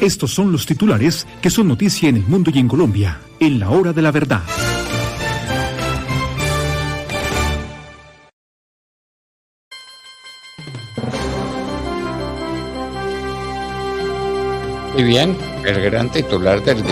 Estos son los titulares que son noticia en el mundo y en Colombia, en la hora de la verdad. Y bien, el gran titular del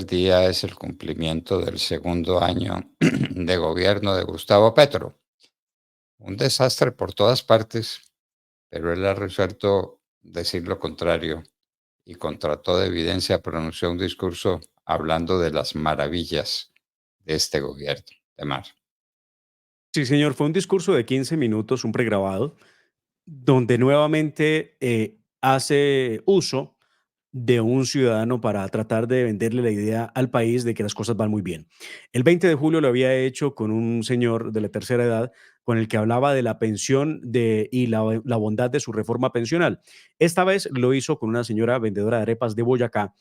día, es el cumplimiento del segundo año de gobierno de Gustavo Petro. Un desastre por todas partes, pero él ha resuelto decir lo contrario y contra toda evidencia pronunció un discurso hablando de las maravillas de este gobierno de Mar. Sí, señor, fue un discurso de 15 minutos, un pregrabado, donde nuevamente hace uso de un ciudadano para tratar de venderle la idea al país de que las cosas van muy bien. El 20 de julio lo había hecho con un señor de la tercera edad con el que hablaba de la pensión y la bondad de su reforma pensional. Esta vez lo hizo con una señora vendedora de arepas de Boyacá,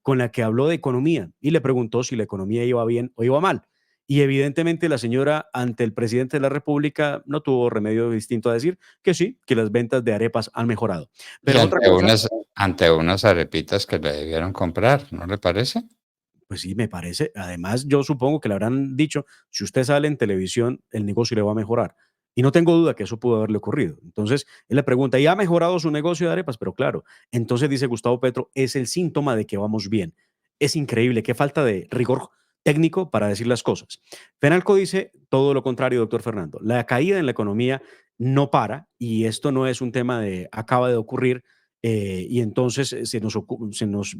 con la que habló de economía y le preguntó si la economía iba bien o iba mal. Y evidentemente la señora, ante el presidente de la República, no tuvo remedio distinto a decir que sí, que las ventas de arepas han mejorado. Y Pero otra cosa, ante unas arepitas que le debieron comprar, ¿no le parece? pues sí, me parece. Además, yo supongo que le habrán dicho, si usted sale en televisión, el negocio le va a mejorar. Y no tengo duda que eso pudo haberle ocurrido. Entonces, él le pregunta, ¿y ha mejorado su negocio de arepas? Pero claro, entonces dice Gustavo Petro, es el síntoma de que vamos bien. Es increíble, qué falta de rigor técnico para decir las cosas. Fenalco dice todo lo contrario, doctor Fernando. La caída en la economía no para y esto no es un tema de acaba de ocurrir y entonces se nos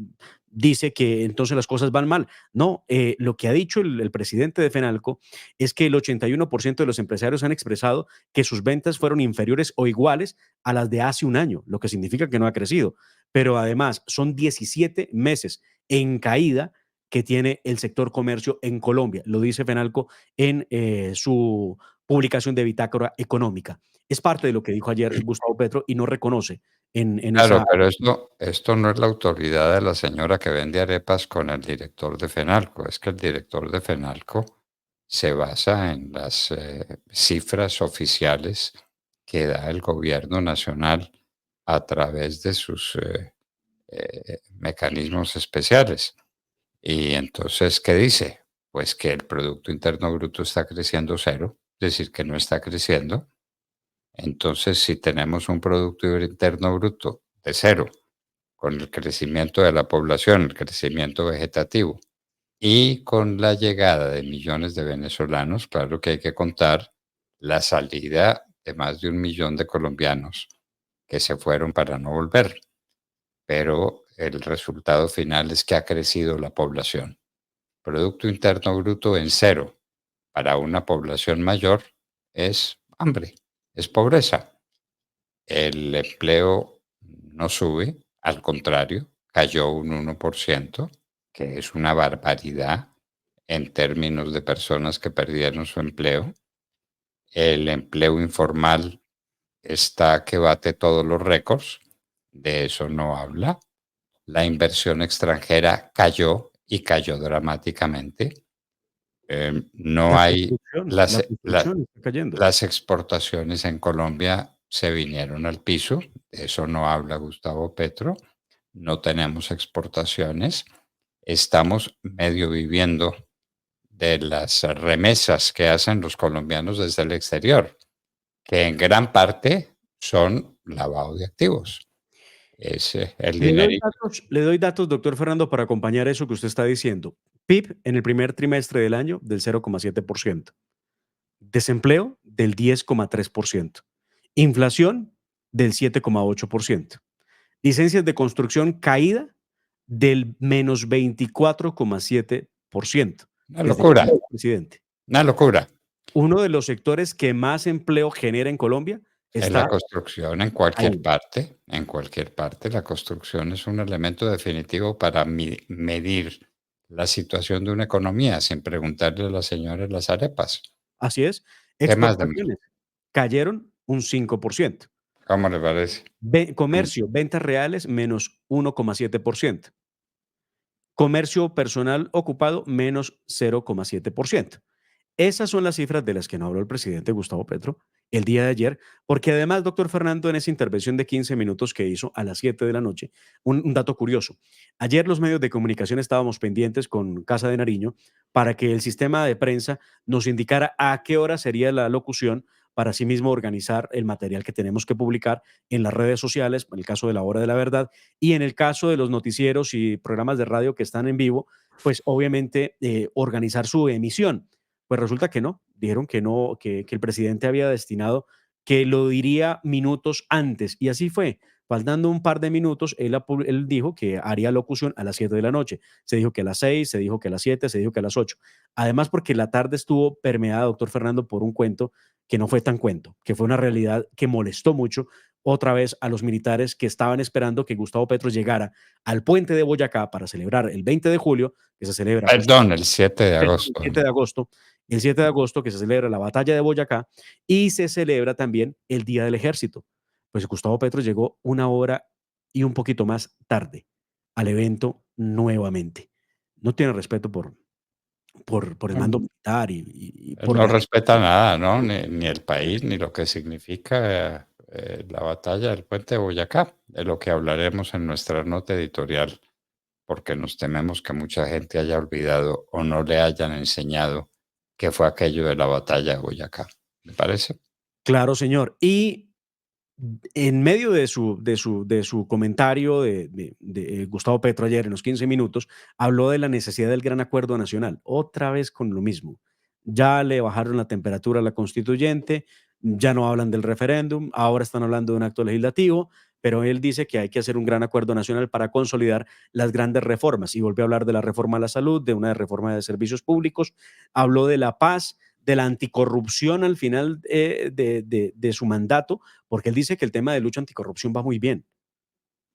dice que entonces las cosas van mal. No, lo que ha dicho el presidente de Fenalco es que el 81% de los empresarios han expresado que sus ventas fueron inferiores o iguales a las de hace un año, lo que significa que no ha crecido. Pero además son 17 meses en caída que tiene el sector comercio en Colombia, lo dice Fenalco en su publicación de Bitácora Económica. Es parte de lo que dijo ayer Gustavo Petro y no reconoce en Claro, esa. pero esto no es la autoridad de la señora que vende arepas con el director de Fenalco, es que el director de Fenalco se basa en las cifras oficiales que da el gobierno nacional a través de sus mecanismos especiales. Y entonces, ¿qué dice? Pues que el Producto Interno Bruto está creciendo cero, es decir, que no está creciendo. Entonces, si tenemos un Producto Interno Bruto de cero, con el crecimiento de la población, el crecimiento vegetativo y con la llegada de millones de venezolanos, claro que hay que contar la salida de más de 1 millón de colombianos que se fueron para no volver, pero el resultado final es que ha crecido la población. Producto Interno Bruto en cero para una población mayor es hambre, es pobreza. El empleo no sube, al contrario, cayó un 1%, que es una barbaridad en términos de personas que perdieron su empleo. El empleo informal está que bate todos los récords, de eso no habla. La inversión extranjera cayó y cayó dramáticamente. No hay La construcción está cayendo. las exportaciones en Colombia se vinieron al piso, de eso no habla Gustavo Petro, no tenemos exportaciones, estamos medio viviendo de las remesas que hacen los colombianos desde el exterior, que en gran parte son lavado de activos. Es el dinerito. Le doy datos, doctor Fernando, para acompañar eso que usted está diciendo. PIB en el primer trimestre del año del 0,7%. Desempleo del 10,3%. Inflación del 7,8%. Licencias de construcción caída del menos 24,7%. Una Desde que locura, llegó el presidente. una locura. Uno de los sectores que más empleo genera en Colombia En la está construcción, ahí. en cualquier parte, la construcción es un elemento definitivo para medir la situación de una economía, sin preguntarle a la señora de las arepas. Así es. ¿Qué más de Exportaciones cayeron un 5%. cómo le parece? Mm, Comercio, ventas reales menos 1,7%. Comercio personal ocupado menos 0,7%. Esas son las cifras de las que no habló el presidente Gustavo Petro el día de ayer, porque además, doctor Fernando, en esa intervención de 15 minutos que hizo a las 7 de la noche, un dato curioso. Ayer los medios de comunicación estábamos pendientes con Casa de Nariño para que el sistema de prensa nos indicara a qué hora sería la locución para asimismo organizar el material que tenemos que publicar en las redes sociales, en el caso de la hora de la verdad, y en el caso de los noticieros y programas de radio que están en vivo, pues obviamente organizar su emisión. Pues resulta que no, dijeron que no, que el presidente había destinado, que lo diría minutos antes, y así fue. Faltando un par de minutos, él dijo que haría locución a las 7 de la noche. Se dijo que a las 6, se dijo que a las 7, se dijo que a las 8. Además, porque la tarde estuvo permeada, doctor Fernando, por un cuento que no fue tan cuento, que fue una realidad que molestó mucho otra vez a los militares que estaban esperando que Gustavo Petro llegara al puente de Boyacá para celebrar el 20 de julio, que se celebra pues, Perdón, el 7 de perdón, el agosto. 7 de agosto, el 7 de agosto que se celebra la batalla de Boyacá y se celebra también el Día del Ejército. Pues Gustavo Petro llegó una hora y un poquito más tarde al evento nuevamente. No tiene respeto por el mando Mm, militar y Él por no la... respeta nada, ¿no? Ni el país, ni lo que significa la batalla del puente de Boyacá, de lo que hablaremos en nuestra nota editorial, porque nos tememos que mucha gente haya olvidado o no le hayan enseñado qué fue aquello de la batalla de Boyacá. ¿Me parece? Claro, señor. Y en medio de su comentario de Gustavo Petro ayer en los 15 minutos, habló de la necesidad del gran acuerdo nacional. Otra vez con lo mismo. Ya le bajaron la temperatura a la constituyente, ya no hablan del referéndum, ahora están hablando de un acto legislativo, pero él dice que hay que hacer un gran acuerdo nacional para consolidar las grandes reformas y volvió a hablar de la reforma a la salud, de una reforma de servicios públicos, habló de la paz, de la anticorrupción al final de su mandato, porque él dice que el tema de lucha anticorrupción va muy bien.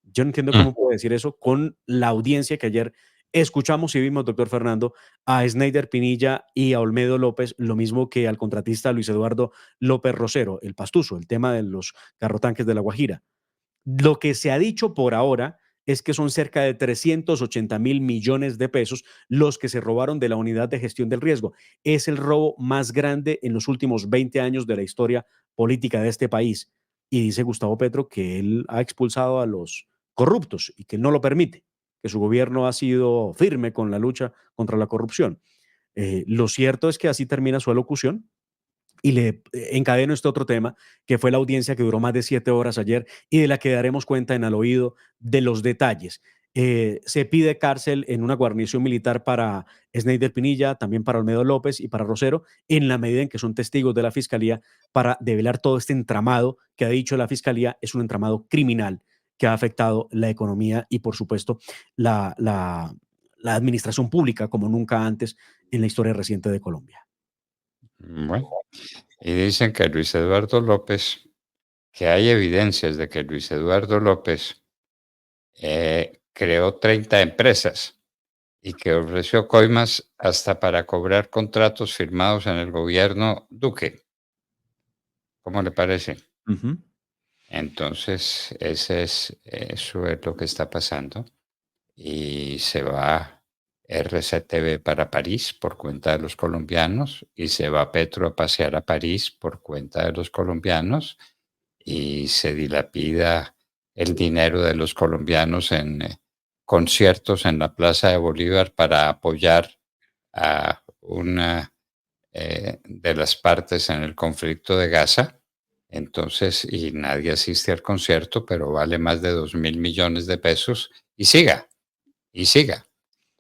Yo no entiendo Mm. cómo puede decir eso con la audiencia que ayer escuchamos y vimos, doctor Fernando, a Snyder Pinilla y a Olmedo López, lo mismo que al contratista Luis Eduardo López Rosero, el pastuso, el tema de los carrotanques de La Guajira. Lo que se ha dicho por ahora es que son cerca de 380.000 millones de pesos los que se robaron de la unidad de gestión del riesgo. Es el robo más grande en los últimos 20 años de la historia política de este país. Y dice Gustavo Petro que él ha expulsado a los corruptos y que él no lo permite, que su gobierno ha sido firme con la lucha contra la corrupción. Lo cierto es que así termina su alocución y le encadeno este otro tema, que fue la audiencia que duró más de 7 horas ayer y de la que daremos cuenta en al oído de los detalles. Se pide cárcel en una guarnición militar para Snyder Pinilla, también para Olmedo López y para Rosero, en la medida en que son testigos de la Fiscalía para develar todo este entramado que ha dicho la Fiscalía es un entramado criminal que ha afectado la economía y, por supuesto, la, la, la administración pública como nunca antes en la historia reciente de Colombia. Bueno, y dicen que Luis Eduardo López, que hay evidencias de que Luis Eduardo López creó 30 empresas y que ofreció coimas hasta para cobrar contratos firmados en el gobierno Duque. ¿Cómo le parece? Ujú. Entonces, eso es lo que está pasando. Y se va RCTV para París por cuenta de los colombianos y se va Petro a pasear a París por cuenta de los colombianos y se dilapida el dinero de los colombianos en conciertos en la Plaza de Bolívar para apoyar a una de las partes en el conflicto de Gaza. Entonces, y nadie asiste al concierto, pero vale más de 2.000 millones de pesos y siga, y siga.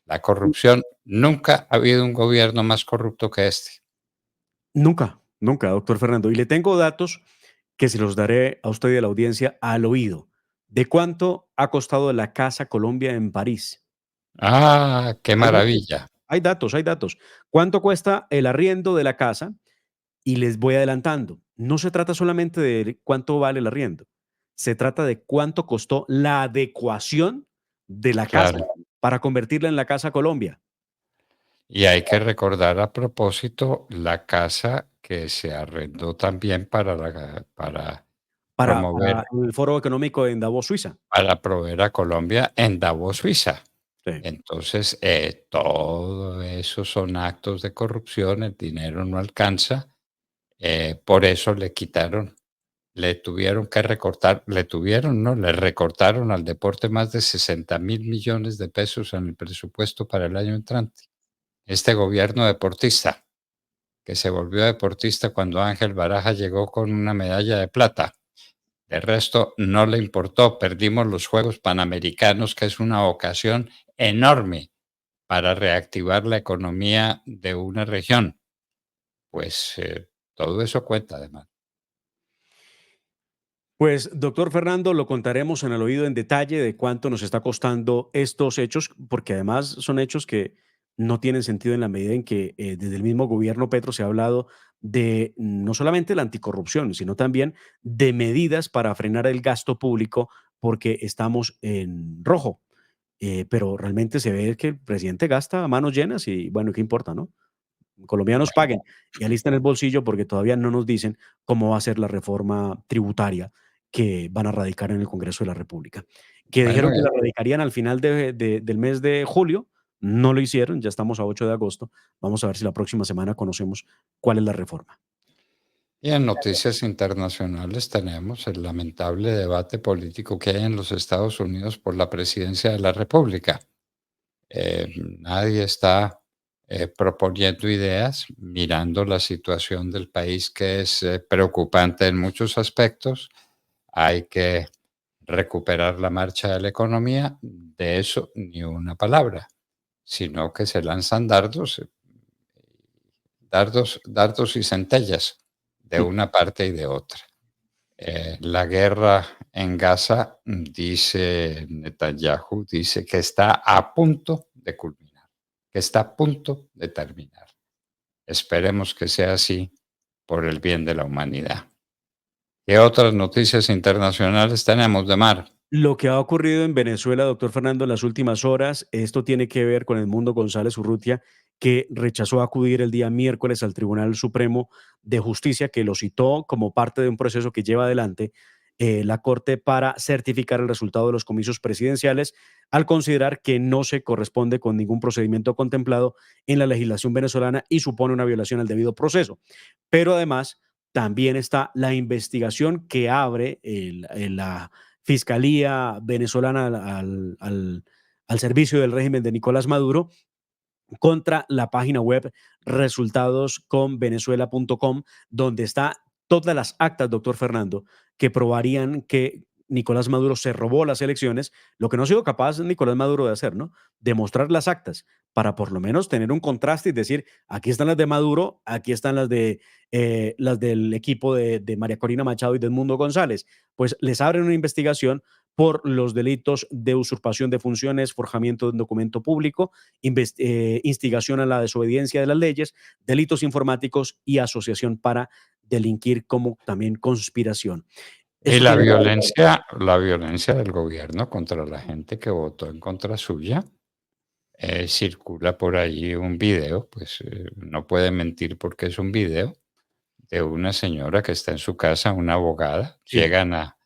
La corrupción, nunca ha habido un gobierno más corrupto que este. Nunca, nunca, doctor Fernando. Y le tengo datos que se los daré a usted y a la audiencia al oído. ¿De cuánto ha costado la Casa Colombia en París? Ah, qué Hay datos, maravilla. hay datos, hay datos. ¿Cuánto cuesta el arriendo de la casa? Y les voy adelantando. No se trata solamente de cuánto vale el arriendo. Se trata de cuánto costó la adecuación de la casa Claro. para convertirla en la Casa Colombia. Y hay que recordar a propósito la casa que se arrendó también para Para promover, el Foro Económico en Davos, Suiza. para proveer a Colombia en Davos, Suiza. Sí. Entonces, todo eso son actos de corrupción, el dinero no alcanza, por eso le tuvieron que recortar, no, le recortaron al deporte más de 60.000 millones de pesos en el presupuesto para el año entrante. Este gobierno deportista, que se volvió deportista cuando Ángel Baraja llegó con una medalla de plata. De resto, no le importó. Perdimos los Juegos Panamericanos, que es una ocasión enorme para reactivar la economía de una región. Pues todo eso cuenta, además. Pues, doctor Fernando, lo contaremos en el oído en detalle de cuánto nos está costando estos hechos, porque además son hechos que no tienen sentido en la medida en que desde el mismo gobierno Petro se ha hablado de no solamente la anticorrupción, sino también de medidas para frenar el gasto público porque estamos en rojo. Pero realmente se ve que el presidente gasta a manos llenas y bueno, ¿qué importa, no? Colombianos Bueno, paguen y alisten el bolsillo porque todavía no nos dicen cómo va a ser la reforma tributaria que van a radicar en el Congreso de la República. Que bueno, dijeron que la radicarían al final del mes de julio, no lo hicieron, ya estamos a 8 de agosto. Vamos a ver si la próxima semana conocemos cuál es la reforma. y en noticias internacionales tenemos el lamentable debate político que hay en los Estados Unidos por la presidencia de la República. Nadie está proponiendo ideas, mirando la situación del país que es preocupante en muchos aspectos. Hay que recuperar la marcha de la economía, de eso ni una palabra, sino que se lanzan dardos y centellas de Mm. una parte y de otra. La guerra en Gaza, dice Netanyahu, dice que está a punto de culminar, que está a punto de terminar. Esperemos que sea así por el bien de la humanidad. ¿Qué otras noticias internacionales tenemos de mar? Lo que ha ocurrido en Venezuela, doctor Fernando, en las últimas horas, esto tiene que ver con Edmundo González Urrutia, que rechazó acudir el día miércoles al Tribunal Supremo de Justicia, que lo citó como parte de un proceso que lleva adelante la Corte para certificar el resultado de los comicios presidenciales, al considerar que no se corresponde con ningún procedimiento contemplado en la legislación venezolana y supone una violación al debido proceso. Pero además, también está la investigación que abre la Fiscalía venezolana al servicio del régimen de Nicolás Maduro contra la página web resultadosconvenezuela.com, donde está todas las actas, doctor Fernando, que probarían que Nicolás Maduro se robó las elecciones, lo que no ha sido capaz Nicolás Maduro de hacer, ¿no? Demostrar las actas para por lo menos tener un contraste y decir, aquí están las de Maduro, aquí están las del equipo de María Corina Machado y de Edmundo González. Pues les abren una investigación por los delitos de usurpación de funciones, forjamiento de un documento público, instigación a la desobediencia de las leyes, delitos informáticos y asociación para delinquir como también conspiración. Y Esto tiene la violencia del gobierno contra la gente que votó en contra suya. Circula por ahí un video, pues no puede mentir porque es un video de una señora que está en su casa, una abogada. sí, Llegan a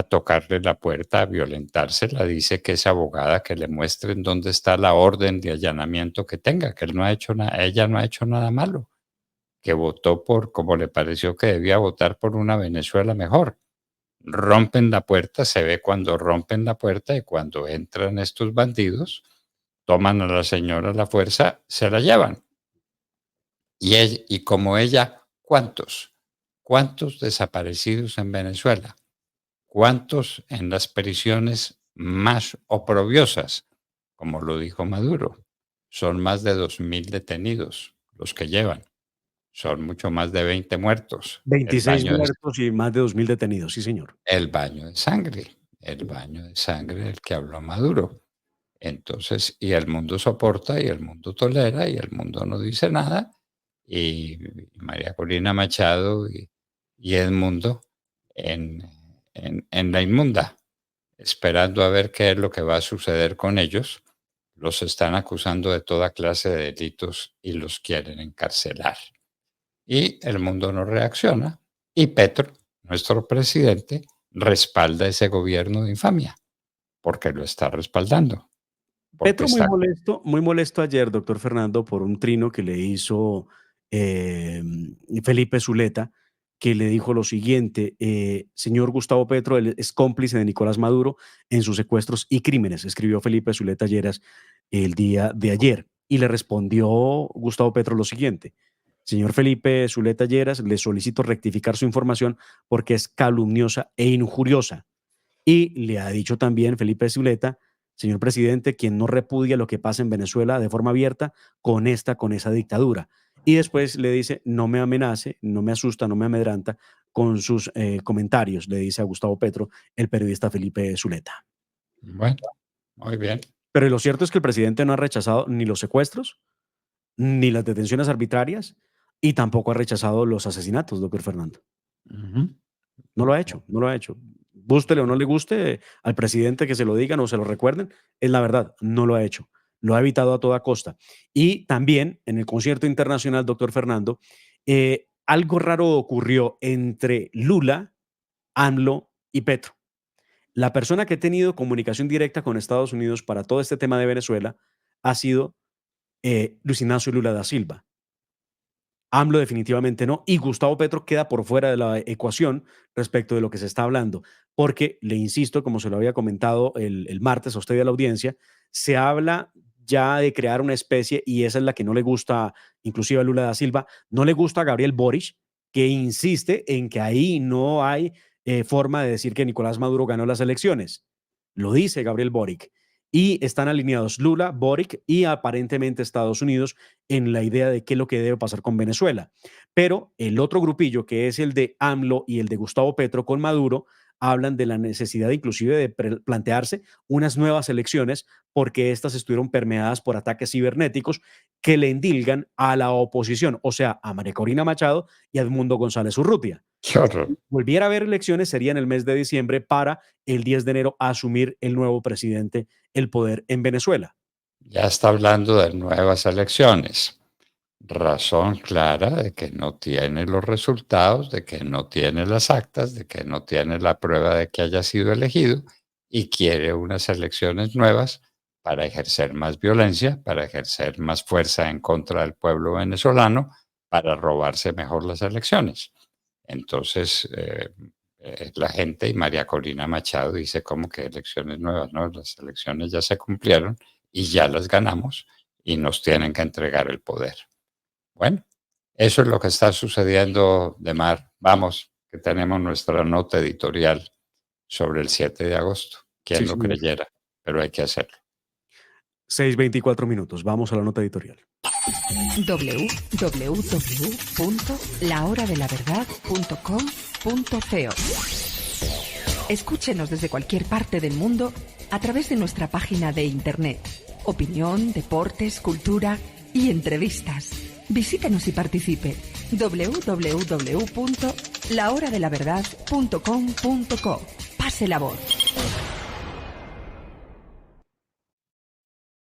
tocarle la puerta, a violentársela. Dice que es abogada, que le muestren dónde está la orden de allanamiento que tenga, que él no ha hecho ella no ha hecho nada malo, que votó por como le pareció que debía votar por una Venezuela mejor. Rompen la puerta, se ve cuando rompen la puerta y cuando entran estos bandidos, toman a la señora a la fuerza, se la llevan. Y como ella, ¿cuántos? ¿Cuántos desaparecidos en Venezuela? ¿Cuántos en las prisiones más oprobiosas? Como lo dijo Maduro, son más de 2.000 detenidos los que llevan. Son mucho más de 20 muertos. 26 muertos y más de 2.000 detenidos, sí, señor. El baño de sangre del que habló Maduro. Entonces, y el mundo soporta y el mundo tolera y el mundo no dice nada. Y María Corina Machado y Edmundo en, en la inmunda, esperando a ver qué es lo que va a suceder con ellos. Los están acusando de toda clase de delitos y los quieren encarcelar. Y el mundo no reacciona. Y Petro, nuestro presidente, respalda ese gobierno de infamia, porque lo está respaldando. Petro muy molesto ayer, doctor Fernando, por un trino que le hizo Felipe Zuleta, que le dijo lo siguiente: señor Gustavo Petro, él es cómplice de Nicolás Maduro en sus secuestros y crímenes, escribió Felipe Zuleta Lleras el día de ayer. Y le respondió Gustavo Petro lo siguiente: señor Felipe Zuleta Lleras, le solicito rectificar su información porque es calumniosa e injuriosa. Y le ha dicho también Felipe Zuleta: señor presidente, quien no repudia lo que pasa en Venezuela de forma abierta, con esa dictadura. Y después le dice: no me amenace, no me asusta, no me amedranta con sus comentarios, le dice a Gustavo Petro el periodista Felipe Zuleta. Bueno, muy bien. Pero lo cierto es que el presidente no ha rechazado ni los secuestros, ni las detenciones arbitrarias, y tampoco ha rechazado los asesinatos, doctor Fernando. No lo ha hecho, no lo ha hecho. Gústele o no le guste al presidente que se lo digan o se lo recuerden, es la verdad, no lo ha hecho. Lo ha evitado a toda costa. Y también en el concierto internacional, doctor Fernando, algo raro ocurrió entre Lula, AMLO y Petro. La persona que ha tenido comunicación directa con Estados Unidos para todo este tema de Venezuela ha sido Luis Ignacio Lula da Silva. AMLO definitivamente no, y Gustavo Petro queda por fuera de la ecuación respecto de lo que se está hablando, porque, le insisto, como se lo había comentado el martes a usted y a la audiencia, se habla ya de crear una especie, y esa es la que no le gusta inclusive a Lula da Silva, no le gusta a Gabriel Boric, que insiste en que ahí no hay forma de decir que Nicolás Maduro ganó las elecciones. Lo dice Gabriel Boric. Y están alineados Lula, Boric y aparentemente Estados Unidos en la idea de qué es lo que debe pasar con Venezuela. Pero el otro grupillo, que es el de AMLO y el de Gustavo Petro con Maduro, hablan de la necesidad inclusive de plantearse unas nuevas elecciones, porque estas estuvieron permeadas por ataques cibernéticos que le endilgan a la oposición, o sea, a María Corina Machado y a Edmundo González Urrutia. Qué horror. Si volviera a haber elecciones, sería en el mes de diciembre para el 10 de enero asumir el nuevo presidente el poder en Venezuela. Ya está hablando de nuevas elecciones. Razón clara de que no tiene los resultados, de que no tiene las actas, de que no tiene la prueba de que haya sido elegido y quiere unas elecciones nuevas para ejercer más violencia, para ejercer más fuerza en contra del pueblo venezolano, para robarse mejor las elecciones. Entonces, la gente y María Corina Machado dice como que elecciones nuevas, ¿no? Las elecciones ya se cumplieron y ya las ganamos y nos tienen que entregar el poder. Bueno, eso es lo que está sucediendo, Demar. Vamos, que tenemos nuestra nota editorial sobre el 7 de agosto. ¿Quién lo creyera? Pero hay que hacerlo. 6:24 minutos. Vamos a la nota editorial. www.lahoradelaverdad.com.co. Escúchenos desde cualquier parte del mundo a través de nuestra página de internet. Opinión, deportes, cultura y entrevistas. Visítenos y participe. www.lahoradelaverdad.com.co. Pase la voz.